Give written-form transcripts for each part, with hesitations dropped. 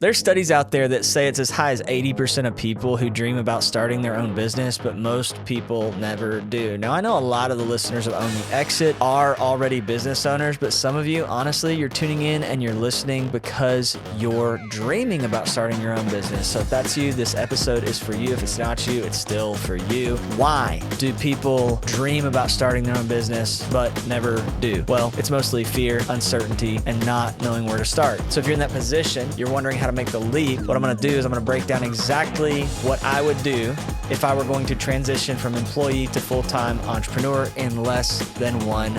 There's studies out there that say it's as high as 80% of people who dream about starting their own business, but most people never do. Now, I know a lot of the listeners of Own the Exit are already business owners, but some of you, honestly, you're tuning in and you're listening because you're dreaming about starting your own business. So if that's you, this episode is for you. If it's not you, it's still for you. Why do people dream about starting their own business, but never do? Well, it's mostly fear, uncertainty, and not knowing where to start. So if you're in that position, you're wondering how to make the leap, what I'm going to do is I'm going to break down exactly what I would do if I were going to transition from employee to full-time entrepreneur in less than 1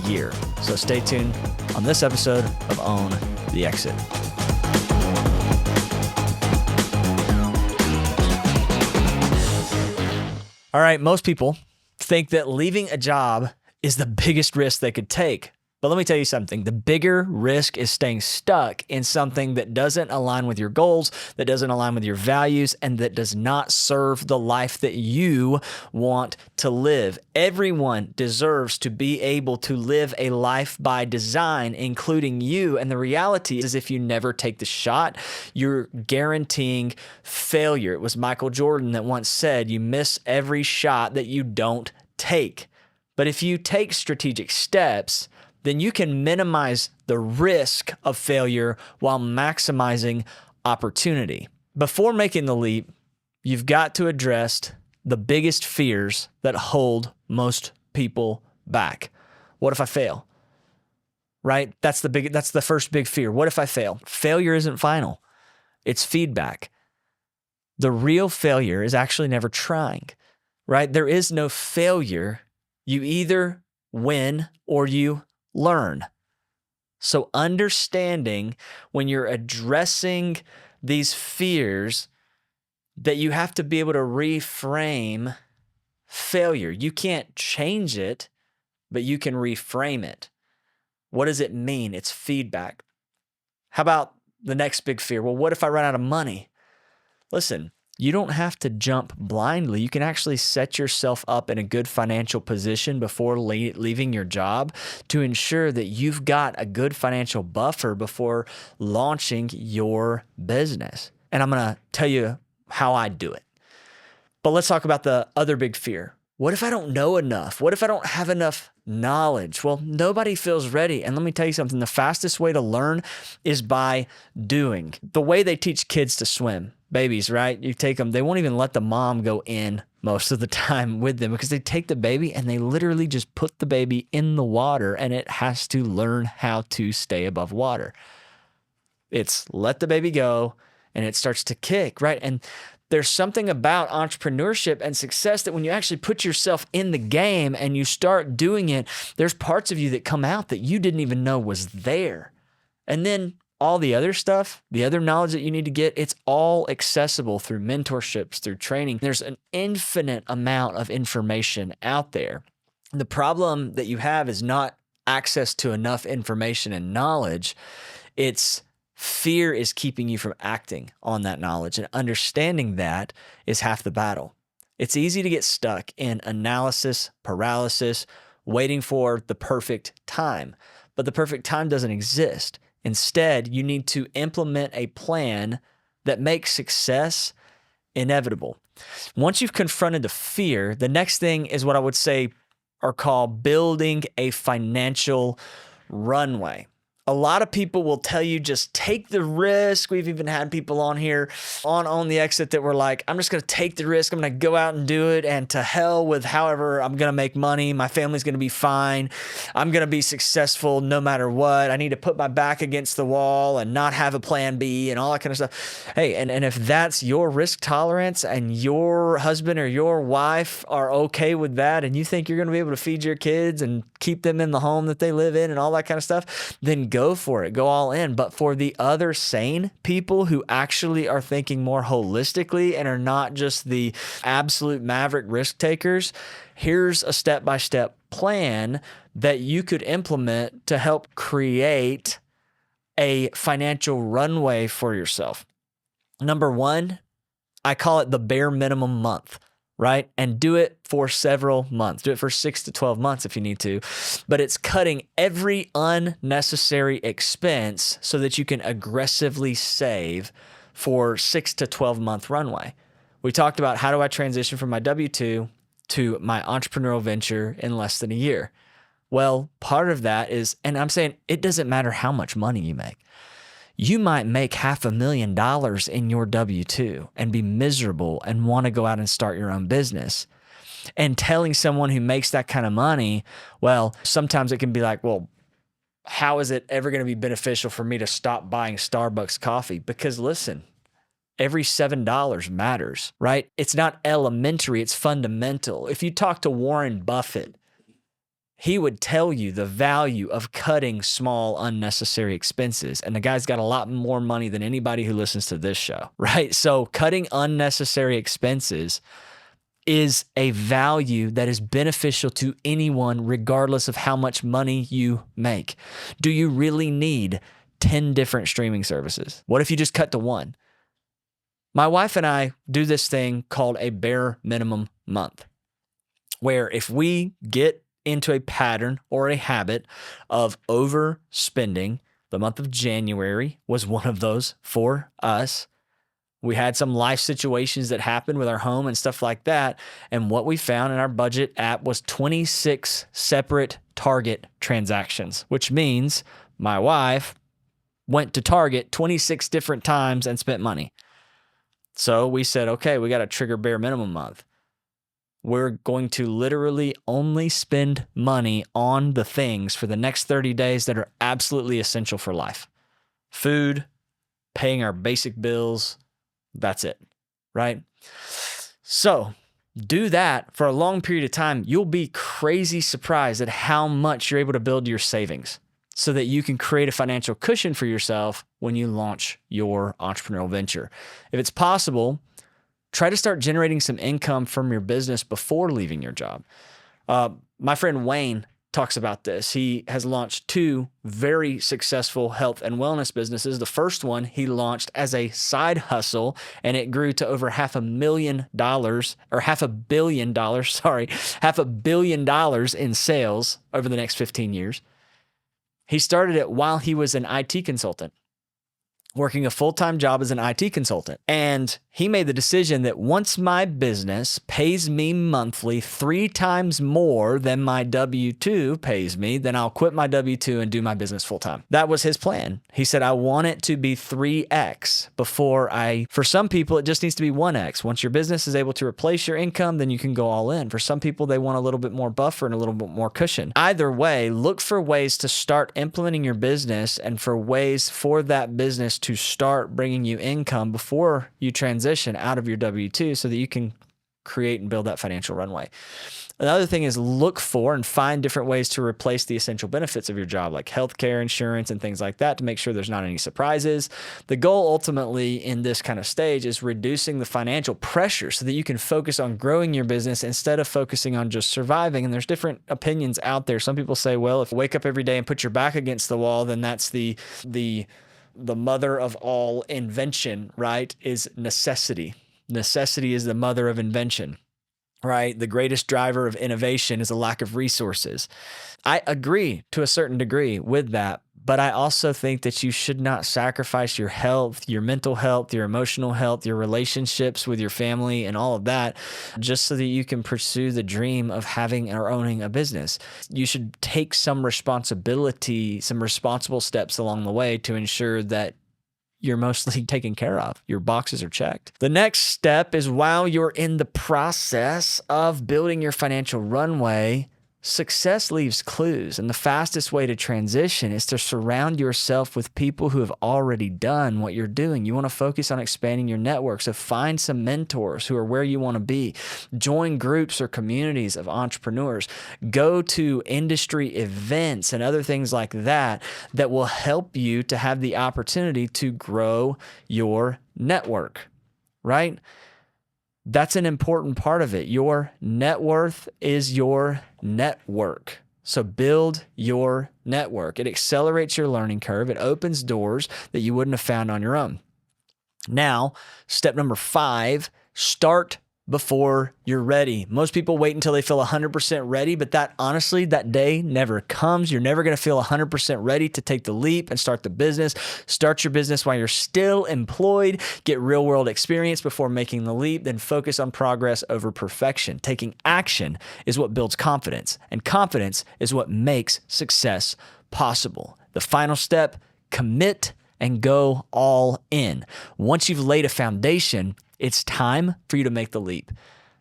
year. So stay tuned on this episode of Own the Exit. All right, most people think that leaving a job is the biggest risk they could take. But let me tell you something. The bigger risk is staying stuck in something that doesn't align with your goals, that doesn't align with your values, and that does not serve the life that you want to live. Everyone deserves to be able to live a life by design, including you. And the reality is if you never take the shot, you're guaranteeing failure. It was Michael Jordan that once said, you miss every shot that you don't take. But if you take strategic steps, then you can minimize the risk of failure while maximizing opportunity. Before making the leap, you've got to address the biggest fears that hold most people back. What if I fail? Right? That's the first big fear. What if I fail? Failure isn't final. It's feedback. The real failure is actually never trying, right? There is no failure. You either win or you learn. So understanding when you're addressing these fears that you have to be able to reframe failure. You can't change it, but you can reframe it. What does it mean? It's feedback. How about the next big fear? Well, what if I run out of money? Listen, you don't have to jump blindly. You can actually set yourself up in a good financial position before leaving your job to ensure that you've got a good financial buffer before launching your business. And I'm going to tell you how I do it. But let's talk about the other big fear. What if I don't know enough? What if I don't have enough knowledge? Well, nobody feels ready. And let me tell you something. The fastest way to learn is by doing. The way they teach kids to swim, babies, right? You take them, they won't even let the mom go in most of the time with them because they take the baby and they literally just put the baby in the water and it has to learn how to stay above water. It's let the baby go and it starts to kick, right? And there's something about entrepreneurship and success that when you actually put yourself in the game and you start doing it, there's parts of you that come out that you didn't even know was there. And then all the other stuff, the other knowledge that you need to get, it's all accessible through mentorships, through training. There's an infinite amount of information out there. The problem that you have is not access to enough information and knowledge. It's fear is keeping you from acting on that knowledge, and understanding that is half the battle. It's easy to get stuck in analysis paralysis, waiting for the perfect time, but the perfect time doesn't exist. Instead, you need to implement a plan that makes success inevitable. Once you've confronted the fear, the next thing is what I would say are called building a financial runway. A lot of people will tell you just take the risk. We've even had people on here on Own the Exit that were like, I'm just going to take the risk. I'm going to go out and do it. And to hell with however I'm going to make money. My family's going to be fine. I'm going to be successful no matter what. I need to put my back against the wall and not have a plan B and all that kind of stuff. Hey, and if that's your risk tolerance and your husband or your wife are okay with that and you think you're going to be able to feed your kids and keep them in the home that they live in and all that kind of stuff, then go for it, go all in. But for the other sane people who actually are thinking more holistically and are not just the absolute maverick risk takers, here's a step-by-step plan that you could implement to help create a financial runway for yourself. Number one, I call it the bare minimum month. right? And do it for several months. Do it for 6 to 12 months if you need to. But it's cutting every unnecessary expense so that you can aggressively save for 6 to 12 month runway. We talked about how do I transition from my W-2 to my entrepreneurial venture in less than a year. Well, part of that is, and I'm saying it doesn't matter how much money you make. You might make $500,000 in your W-2 and be miserable and want to go out and start your own business. And telling someone who makes that kind of money, well, sometimes it can be like, well, how is it ever going to be beneficial for me to stop buying Starbucks coffee? Because listen, every $7 matters, right? It's not elementary, it's fundamental. If you talk to Warren Buffett, he would tell you the value of cutting small, unnecessary expenses. And the guy's got a lot more money than anybody who listens to this show, right? So cutting unnecessary expenses is a value that is beneficial to anyone, regardless of how much money you make. Do you really need 10 different streaming services? What if you just cut to one? My wife and I do this thing called a bare minimum month, where if we get into a pattern or a habit of overspending, the month of January was one of those for us. We had some life situations that happened with our home and stuff like that. And what we found in our budget app was 26 separate Target transactions, which means my wife went to Target 26 different times and spent money. So we said, okay, we got to trigger bare minimum month. We're going to literally only spend money on the things for the next 30 days that are absolutely essential for life. Food, paying our basic bills, that's it, right? So do that for a long period of time. You'll be crazy surprised at how much you're able to build your savings so that you can create a financial cushion for yourself when you launch your entrepreneurial venture. If it's possible, try to start generating some income from your business before leaving your job. My friend Wayne talks about this. He has launched 2 very successful health and wellness businesses. The first one he launched as a side hustle, and it grew to over $500,000 or $500 million in sales over the next 15 years. He started it while he was an IT consultant, working a full-time job as an IT consultant. And he made the decision that once my business pays me monthly 3 times more than my W-2 pays me, then I'll quit my W-2 and do my business full-time. That was his plan. He said, I want it to be 3x for some people, it just needs to be 1x. Once your business is able to replace your income, then you can go all in. For some people, they want a little bit more buffer and a little bit more cushion. Either way, look for ways to start implementing your business and for ways for that business to start bringing you income before you transition out of your W-2 so that you can create and build that financial runway. Another thing is look for and find different ways to replace the essential benefits of your job, like healthcare, insurance, and things like that, to make sure there's not any surprises. The goal ultimately in this kind of stage is reducing the financial pressure so that you can focus on growing your business instead of focusing on just surviving. And there's different opinions out there. Some people say, well, if you wake up every day and put your back against the wall, then that's the mother of all invention, right, is necessity. Necessity is the mother of invention, right? The greatest driver of innovation is a lack of resources. I agree to a certain degree with that, but I also think that you should not sacrifice your health, your mental health, your emotional health, your relationships with your family and all of that just so that you can pursue the dream of having or owning a business. You should take some responsibility, some responsible steps along the way to ensure that you're mostly taken care of. Your boxes are checked. The next step is while you're in the process of building your financial runway, success leaves clues, and the fastest way to transition is to surround yourself with people who have already done what you're doing. You want to focus on expanding your network, so find some mentors who are where you want to be. Join groups or communities of entrepreneurs. Go to industry events and other things like that that will help you to have the opportunity to grow your network, right? That's an important part of it. Your net worth is your network. So build your network. It accelerates your learning curve. It opens doors that you wouldn't have found on your own. Now, step number 5, start before you're ready. Most people wait until they feel 100% ready, but that day never comes. You're never going to feel 100% ready to take the leap and start the business. Start your business while you're still employed. Get real world experience before making the leap. Then focus on progress over perfection. Taking action is what builds confidence, and confidence is what makes success possible. The final step, commit and go all in. Once you've laid a foundation, it's time for you to make the leap.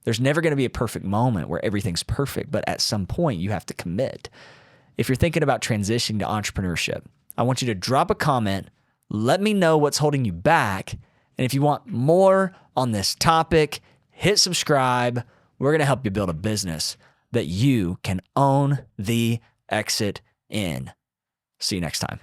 There's never going to be a perfect moment where everything's perfect, but at some point you have to commit. If you're thinking about transitioning to entrepreneurship, I want you to drop a comment. Let me know what's holding you back. And if you want more on this topic, hit subscribe. We're going to help you build a business that you can own the exit in. See you next time.